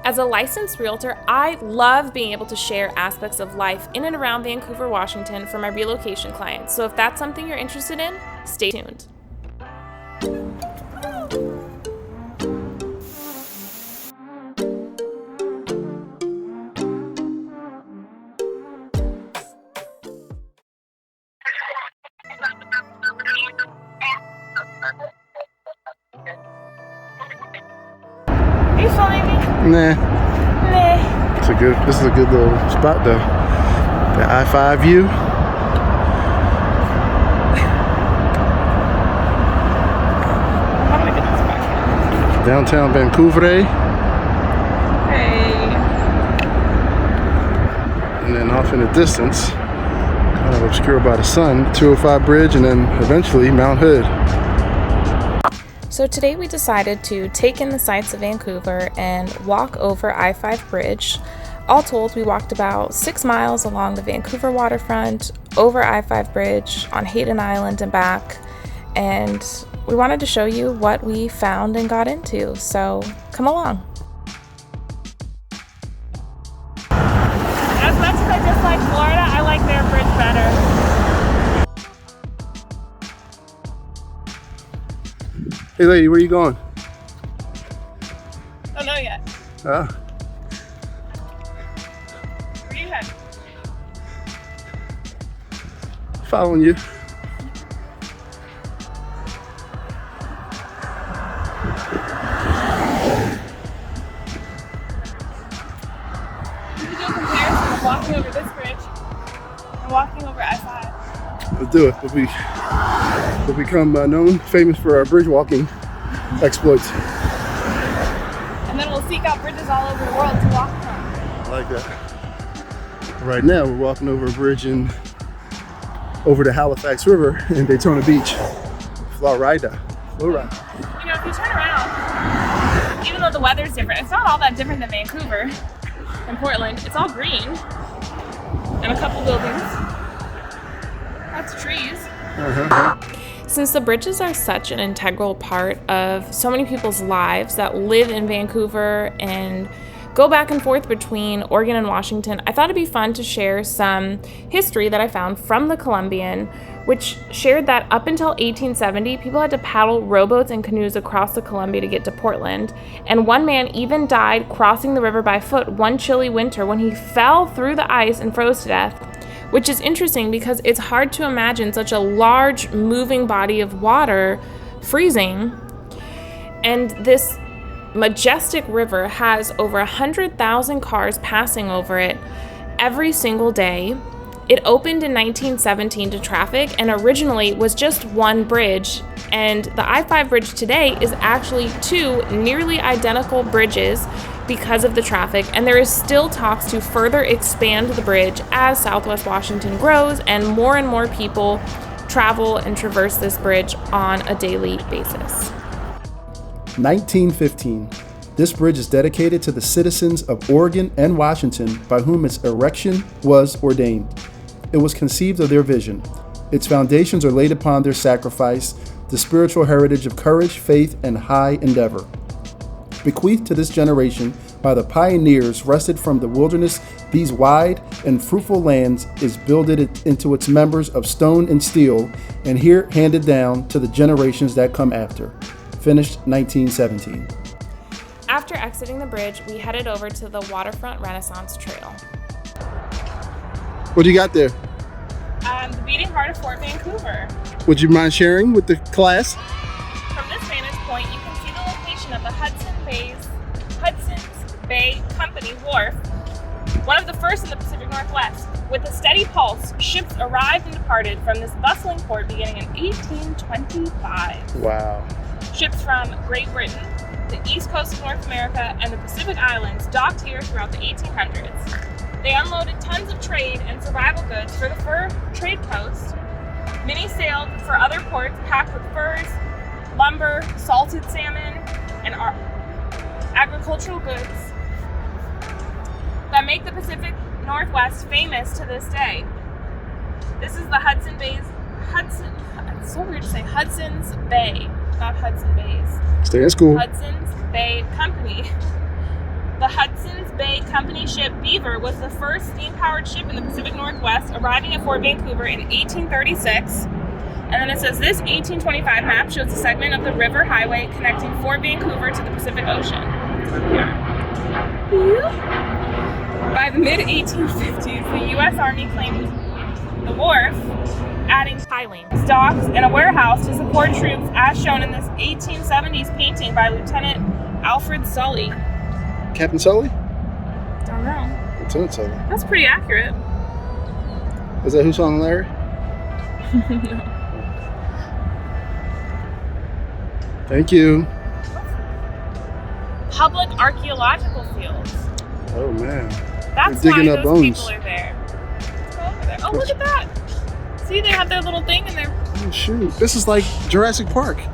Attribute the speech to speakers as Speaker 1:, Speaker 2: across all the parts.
Speaker 1: As a licensed realtor, I love being able to share aspects of life in and around Vancouver, Washington for my relocation clients. So if that's something you're interested in, stay tuned.
Speaker 2: Are you filming me?
Speaker 3: Nah.
Speaker 2: Nah.
Speaker 3: This is a good little spot though. The I-5 view.
Speaker 2: How do I get this back?
Speaker 3: Downtown Vancouver.
Speaker 2: Hey.
Speaker 3: And then off in the distance, kind of obscured by the sun, 205 Bridge, and then eventually Mount Hood.
Speaker 1: So today we decided to take in the sights of Vancouver and walk over I-5 Bridge. All told, we walked about 6 miles along the Vancouver Waterfront, over I-5 Bridge, on Hayden Island and back, and we wanted to show you what we found and got into, so come along.
Speaker 2: As much as I dislike Florida, I like their bridge better.
Speaker 3: Hey lady, where you going?
Speaker 2: Don't know yet.
Speaker 3: Ah,
Speaker 2: Where you headed?
Speaker 3: following you.
Speaker 2: We can do a comparison of walking over this bridge and walking over I-5.
Speaker 3: Let's do it. We'll become known, famous for our bridge walking exploits.
Speaker 2: And then we'll seek out bridges all over the world to walk from.
Speaker 3: I like that. Right now, we're walking over a bridge over the Halifax River in Daytona Beach, Florida.
Speaker 2: You know, if you turn around, even though the weather's different, it's not all that different than Vancouver and Portland. It's all green and a couple buildings. Lots of trees.
Speaker 1: Since the bridges are such an integral part of so many people's lives that live in Vancouver and go back and forth between Oregon and Washington, I thought it'd be fun to share some history that I found from the Columbian, which shared that up until 1870, people had to paddle rowboats and canoes across the Columbia to get to Portland. And one man even died crossing the river by foot one chilly winter when he fell through the ice and froze to death. Which is interesting because it's hard to imagine such a large moving body of water freezing. And this majestic river has over 100,000 cars passing over it every single day. It opened in 1917 to traffic and originally was just one bridge. And the I-5 bridge today is actually 2 nearly identical bridges because of the traffic, and there is still talks to further expand the bridge as Southwest Washington grows and more people travel and traverse this bridge on a daily basis.
Speaker 3: 1915. This bridge is dedicated to the citizens of Oregon and Washington by whom its erection was ordained. It was conceived of their vision. Its foundations are laid upon their sacrifice, the spiritual heritage of courage, faith, and high endeavor. Bequeathed to this generation by the pioneers wrested from the wilderness, these wide and fruitful lands is builded into its members of stone and steel, and here handed down to the generations that come after. Finished 1917.
Speaker 1: After exiting the bridge, we headed over to the Waterfront Renaissance Trail.
Speaker 3: What do you got there?
Speaker 2: The beating heart of Fort Vancouver.
Speaker 3: Would you mind sharing with the class?
Speaker 2: From this vantage point, you can see the location of the Hudson's Bay Company Wharf, one of the first in the Pacific Northwest. With a steady pulse, ships arrived and departed from this bustling port beginning in 1825.
Speaker 3: Wow.
Speaker 2: Ships from Great Britain, the east coast of North America, and the Pacific Islands docked here throughout the 1800s. They unloaded tons of trade and survival goods for the fur trade post. Many sailed for other ports packed with furs, lumber, salted salmon, and agricultural goods that make the Pacific Northwest famous to this day. This is the it's so weird to say Hudson's Bay, not Hudson Bays.
Speaker 3: Stay in school.
Speaker 2: Hudson's Bay Company. The Hudson company ship Beaver was the first steam-powered ship in the Pacific Northwest, arriving at Fort Vancouver in 1836. And then it says this 1825 map shows a segment of the river highway connecting Fort Vancouver to the Pacific Ocean. By the mid-1850s, the U.S. Army claimed the Wharf, adding pilings, docks, and a warehouse to support troops, as shown in this 1870s painting by Lieutenant Alfred Sully.
Speaker 3: Captain Sully?
Speaker 2: Don't know.
Speaker 3: Lieutenant Sully.
Speaker 2: That's pretty accurate.
Speaker 3: Is that Who's on Larry?
Speaker 2: No.
Speaker 3: Thank you.
Speaker 2: Public archaeological fields.
Speaker 3: Oh man.
Speaker 2: That's
Speaker 3: They're
Speaker 2: why
Speaker 3: digging up
Speaker 2: those
Speaker 3: bones.
Speaker 2: people are there. Let's go over there. Oh, look at that. See, they have their little thing in there.
Speaker 3: Oh shoot. This is like Jurassic Park.
Speaker 2: I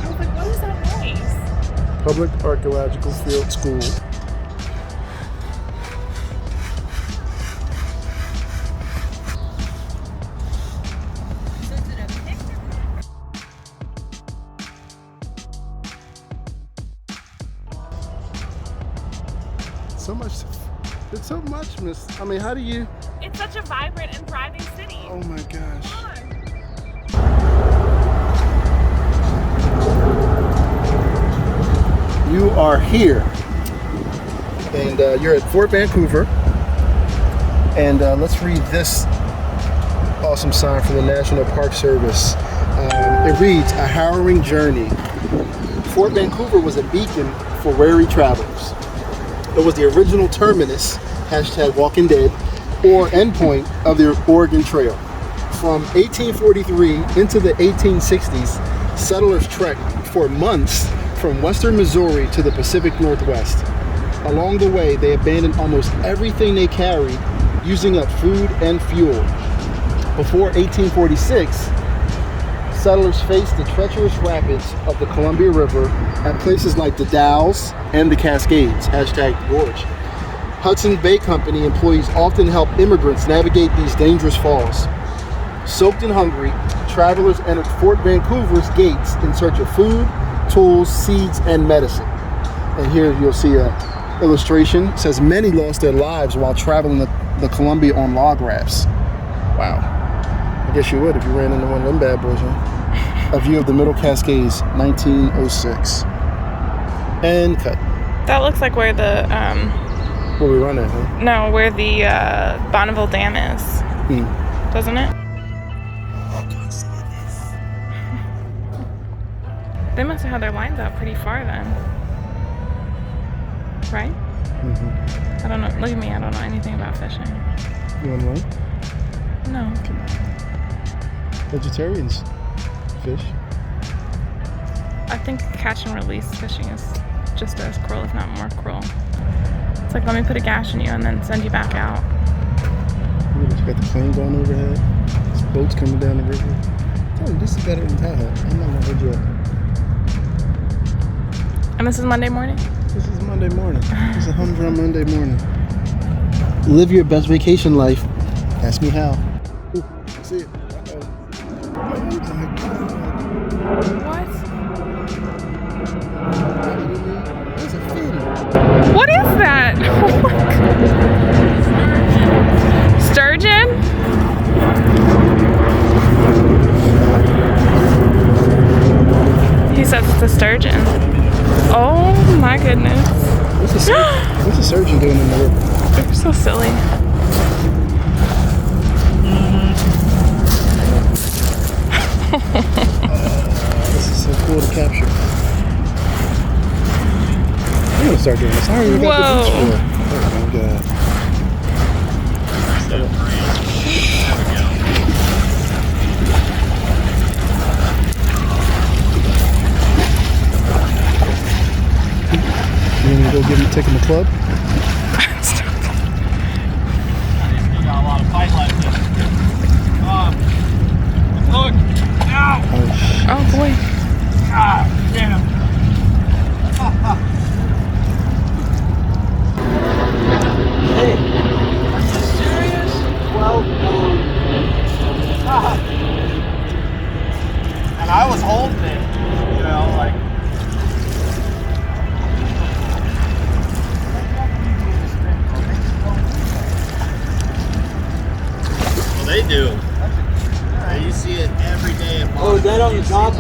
Speaker 2: was like, what is that noise?
Speaker 3: Public Archaeological Field School. So much. It's so much, miss. I mean, how do you?
Speaker 2: It's such a vibrant and thriving city.
Speaker 3: Oh my gosh.
Speaker 2: Come on.
Speaker 3: You are here. And you're at Fort Vancouver. And let's read this awesome sign from the National Park Service. It reads, "A harrowing journey." Fort Vancouver was a beacon for weary travelers. It was the original terminus, #Walking Dead, or endpoint of the Oregon Trail. From 1843 into the 1860s, settlers trekked for months from western Missouri to the Pacific Northwest. Along the way, they abandoned almost everything they carried, using up food and fuel. Before 1846, settlers faced the treacherous rapids of the Columbia River at places like the Dalles and the Cascades, #Gorge. Hudson Bay Company employees often help immigrants navigate these dangerous falls. Soaked and hungry, travelers entered Fort Vancouver's gates in search of food, tools, seeds, and medicine. And here you'll see an illustration. It says many lost their lives while traveling the Columbia on log rafts. Wow. I guess you would if you ran into one of them bad boys, huh? A view of the Middle Cascades, 1906. And cut.
Speaker 1: That looks like where the
Speaker 3: Where we run at, huh?
Speaker 1: no, where the Bonneville Dam is, doesn't it? They must have had their lines out pretty far then, right? I don't know. Look at me. I don't know anything about fishing.
Speaker 3: You want to learn?
Speaker 1: No.
Speaker 3: Vegetarians fish.
Speaker 1: I think catch and release fishing is just as cruel, if not more cruel. It's like, let me put a gash in you and then send you back out.
Speaker 3: You got the plane going overhead. There's boats coming down the river. Tell them this is better than Tahoe. I'm not gonna hold you up.
Speaker 1: And this is Monday morning?
Speaker 3: This is Monday morning. This is a humdrum Monday morning. Live your best vacation life. Ask me how. Ooh, I see it. Oh my God.
Speaker 1: What?
Speaker 3: There's a fin.
Speaker 1: What is that? Oh my God. Sturgeon? He says it's a sturgeon. Oh my goodness.
Speaker 3: What's a surgeon doing in the river?
Speaker 1: You're so silly.
Speaker 3: This is so cool to capture. I'm gonna start doing this. I already got the beach for. Oh my God. You want me to go take him a club?
Speaker 4: Got a lot of fight left in it. Look! Ow!
Speaker 1: Oh boy.
Speaker 4: God damn! Hey, are you serious? Well, and I was holding it, you know, like.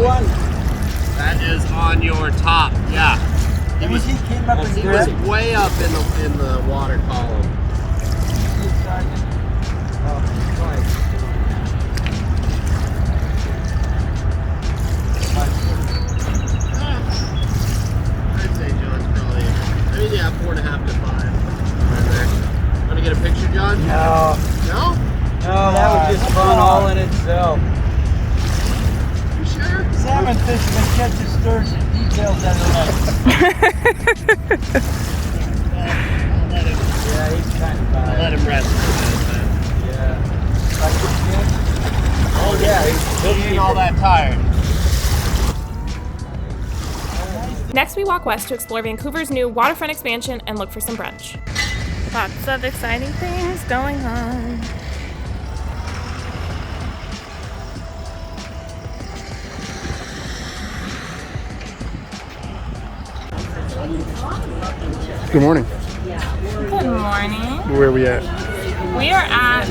Speaker 4: one?
Speaker 5: That is on your top. Yeah.
Speaker 4: He came up and
Speaker 5: He was way up in the water column. I'd say John's probably, yeah, 4.5 to 5. Right there. Want to get a picture, John?
Speaker 4: No.
Speaker 5: No?
Speaker 4: No, that was just fun all in itself.
Speaker 5: You sure?
Speaker 4: Salmon fishermen catches sturgeon. Details on the left. Yeah, he's kind of
Speaker 5: I'll let him rest for a minute.
Speaker 4: Yeah. Like this kid? Oh yeah,
Speaker 5: He ain't all that tired.
Speaker 1: Next, we walk west to explore Vancouver's new waterfront expansion and look for some brunch. Lots of exciting things going on.
Speaker 3: Good morning.
Speaker 1: Good morning.
Speaker 3: Where are we at?
Speaker 1: We are at.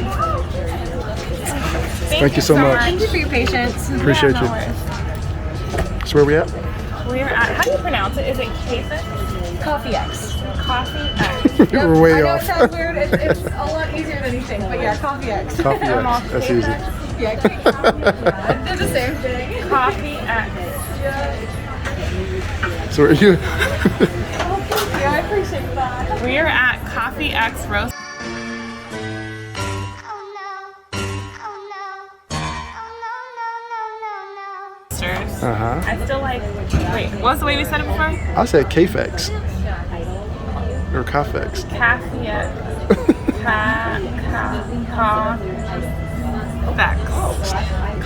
Speaker 3: Thank you so much.
Speaker 1: Thank you for your patience.
Speaker 3: Appreciate you. So where are we at?
Speaker 1: We are at. How do you pronounce it? Is it Kafit?
Speaker 6: Coffee X.
Speaker 1: Coffee X.
Speaker 3: We're way
Speaker 6: I know
Speaker 3: off.
Speaker 6: it sounds weird. It's a lot easier than you think, but yeah, Coffee X.
Speaker 3: Coffee X. That's easy.
Speaker 6: Yeah, they're the same thing.
Speaker 1: Coffee X.
Speaker 3: So where are you?
Speaker 6: Yeah, I appreciate that.
Speaker 1: We are at Coffee X Roast. I still like. Wait, what was the way we said it before?
Speaker 3: I said K-Fex. Or Cafex.
Speaker 1: Coffee X.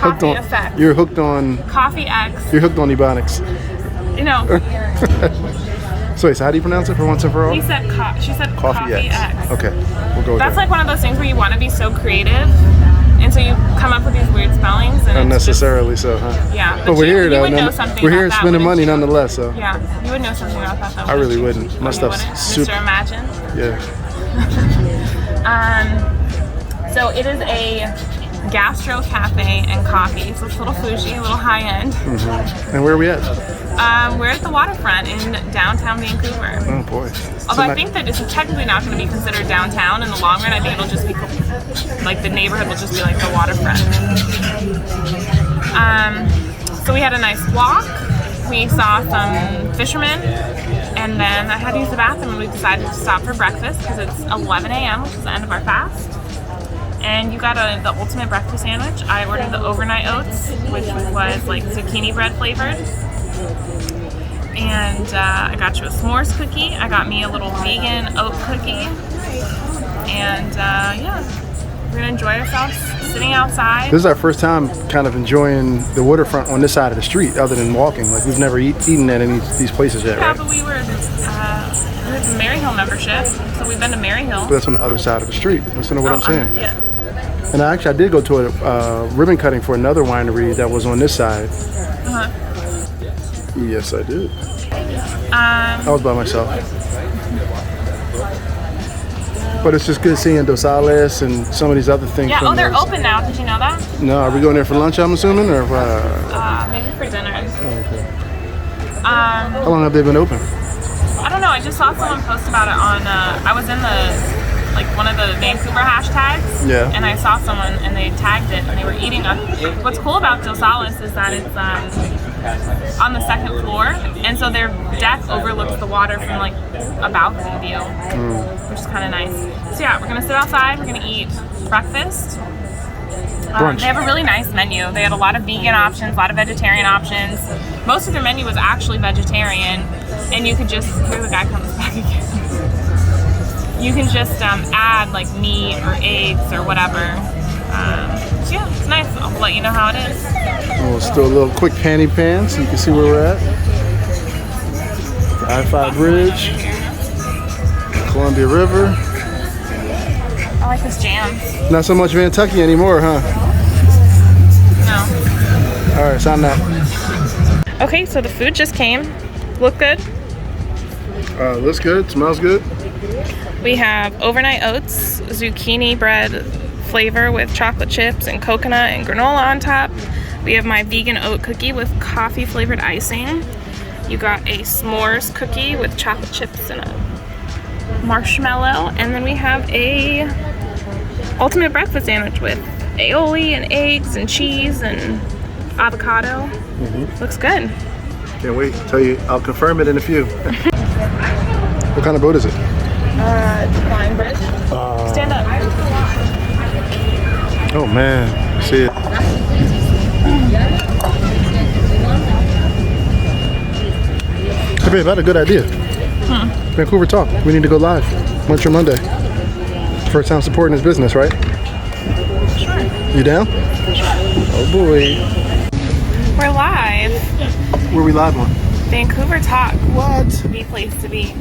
Speaker 3: Hooked on.
Speaker 1: Effect.
Speaker 3: You're hooked on.
Speaker 1: Coffee X.
Speaker 3: You're hooked on Ebonics.
Speaker 1: You know,
Speaker 3: So wait, so how do you pronounce it for once and for all?
Speaker 1: she said Coffee X.
Speaker 3: Okay, we'll go with
Speaker 1: That's
Speaker 3: that.
Speaker 1: like one of those things where you want to be so creative, and so you come up with these weird spellings. And
Speaker 3: Unnecessarily so, huh?
Speaker 1: It's just, yeah,
Speaker 3: But we're
Speaker 1: you,
Speaker 3: here
Speaker 1: you
Speaker 3: though.
Speaker 1: would know something
Speaker 3: We're
Speaker 1: about
Speaker 3: here
Speaker 1: that,
Speaker 3: spending
Speaker 1: wouldn't
Speaker 3: money
Speaker 1: you?
Speaker 3: nonetheless. So
Speaker 1: Yeah, you would know something about that though.
Speaker 3: I really wouldn't. My
Speaker 1: You
Speaker 3: stuff's
Speaker 1: wouldn't?
Speaker 3: super.
Speaker 1: Mr. Imagine.
Speaker 3: Yeah.
Speaker 1: So it is a gastro cafe and coffee. So it's a little bougie, a little high end.
Speaker 3: And where are we at?
Speaker 1: We're at the Waterfront in downtown Vancouver.
Speaker 3: Oh boy.
Speaker 1: Although I think that it's technically not going to be considered downtown in the long run. I think it'll just be like the neighborhood will just be like the Waterfront. So we had a nice walk. We saw some fishermen, and then I had to use the bathroom, and we decided to stop for breakfast because it's 11 a.m., which is the end of our fast. And you got the ultimate breakfast sandwich. I ordered the overnight oats, which was like zucchini bread flavored. And I got you a s'mores cookie. I got me a little vegan oat cookie. And yeah, we're gonna enjoy ourselves sitting outside.
Speaker 3: This is our first time kind of enjoying the waterfront on this side of the street, other than walking. Like we've never eaten at any of these places yet,
Speaker 1: Yeah,
Speaker 3: right?
Speaker 1: but we have the Maryhill membership, so we've been to Maryhill.
Speaker 3: But that's on the other side of the street. Listen to what I'm saying.
Speaker 1: Yeah.
Speaker 3: And I did go to a ribbon cutting for another winery that was on this side.
Speaker 1: Uh-huh.
Speaker 3: Yes, I did. I was by myself. But it's just good seeing Dosales and some of these other things.
Speaker 1: Yeah.
Speaker 3: from
Speaker 1: Oh, they're
Speaker 3: those.
Speaker 1: open now. Did you know that?
Speaker 3: No, are we going there for lunch? I'm assuming, or
Speaker 1: Maybe for dinner.
Speaker 3: okay.
Speaker 1: How
Speaker 3: long have they been open?
Speaker 1: I don't know. I just saw someone post about it on. I was in one of the Vancouver hashtags.
Speaker 3: Yeah.
Speaker 1: And I saw someone and they tagged it and they were eating a. What's cool about Dosales is that it's on the second floor, and so their deck overlooks the water from like a balcony view, which is kind of nice. So yeah, we're gonna sit outside. We're gonna eat breakfast.
Speaker 3: Brunch.
Speaker 1: They have a really nice menu. They had a lot of vegan options, a lot of vegetarian options. Most of their menu was actually vegetarian, and you could just, here the guy comes back again. You can just add like meat or eggs or whatever. So yeah, it's nice. I'll let you know how it is.
Speaker 3: Let's do a little quick panty pan so you can see where we're at. The I-5 bridge, Columbia River.
Speaker 1: I like this jam.
Speaker 3: Not so much Vantucky anymore, huh?
Speaker 1: No.
Speaker 3: All right, sign that.
Speaker 1: Okay, so the food just came. Look good.
Speaker 3: Looks good, smells good.
Speaker 1: We have overnight oats, zucchini bread flavor with chocolate chips and coconut and granola on top. We have my vegan oat cookie with coffee flavored icing. You got a s'mores cookie with chocolate chips and a marshmallow. And then we have a ultimate breakfast sandwich with aioli and eggs and cheese and avocado. Looks good.
Speaker 3: Can't wait. Tell you, I'll confirm it in a few. What kind of boat is it?
Speaker 1: Flying bridge. Stand up.
Speaker 3: Oh man, see it. Hey babe, I had a good idea. Vancouver Talk. We need to go live. Munch or Monday. First time supporting this business, right?
Speaker 1: Sure.
Speaker 3: You down? Oh boy.
Speaker 1: We're live.
Speaker 3: Where we live on?
Speaker 1: Vancouver Talk.
Speaker 3: What?
Speaker 1: The place to be.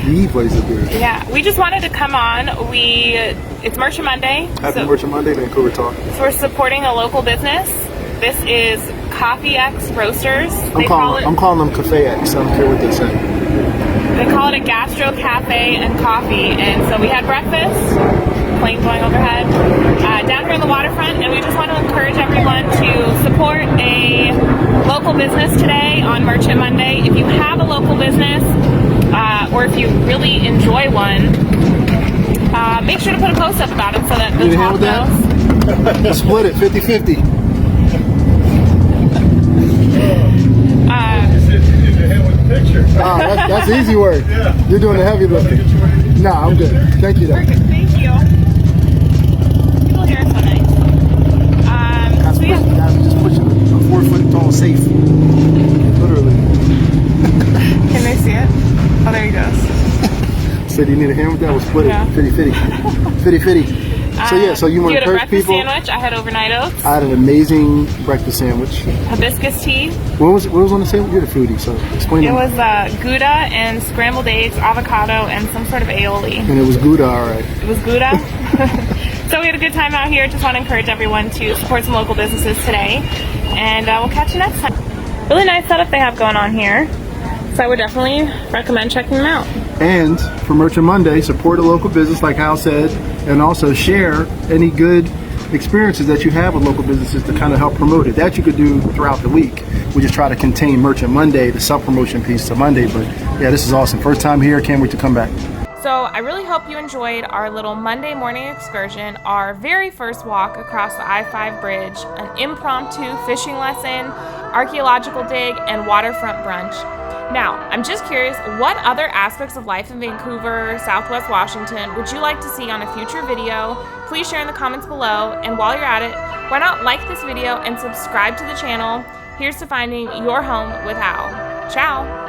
Speaker 3: The place to be.
Speaker 1: Yeah, we just wanted to come on. It's Merch Monday.
Speaker 3: Happy Merch Monday, Vancouver Talk.
Speaker 1: So we're supporting a local business. This is Coffee X Roasters.
Speaker 3: I'm calling them Cafe X. I don't care what they say.
Speaker 1: They call it a gastro cafe and coffee. And so we had breakfast, plane going overhead, down here on the waterfront. And we just want to encourage everyone to support a local business today on Merchant Monday. If you have a local business, or if you really enjoy one, make sure to put a post up about it so that the top knows.
Speaker 3: Split it 50-50. That's easy work. Yeah. You're doing the heavy lifting. Nah, I'm good. Thank you though.
Speaker 1: Thank you. People here are so nice. So yeah.
Speaker 3: Just pushing a 4-foot tall safe. Literally.
Speaker 1: Can they see it? Oh, there he goes.
Speaker 3: Said you need a hand with that? We'll split it. 50-50. 50-50. So yeah, so you want to encourage people?
Speaker 1: You had a breakfast sandwich. I had overnight oats.
Speaker 3: I had an amazing breakfast sandwich.
Speaker 1: Hibiscus tea.
Speaker 3: What was on the sandwich? You're the foodie, so explain it.
Speaker 1: It was Gouda and scrambled eggs, avocado, and some sort of aioli.
Speaker 3: And it was Gouda, all right.
Speaker 1: It was Gouda. So we had a good time out here. Just want to encourage everyone to support some local businesses today. And we'll catch you next time. Really nice setup they have going on here. So I would definitely recommend checking them out.
Speaker 3: And for Merchant Monday, support a local business like Hal said, and also share any good experiences that you have with local businesses to kind of help promote it. That you could do throughout the week. We just try to contain Merchant Monday, the self-promotion piece to Monday. But yeah, this is awesome. First time here. Can't wait to come back.
Speaker 1: So I really hope you enjoyed our little Monday morning excursion, our very first walk across the I-5 bridge, an impromptu fishing lesson, archaeological dig, and waterfront brunch. Now, I'm just curious, what other aspects of life in Vancouver, Southwest Washington would you like to see on a future video? Please share in the comments below, and while you're at it, why not like this video and subscribe to the channel? Here's to finding your home with Hal. Ciao!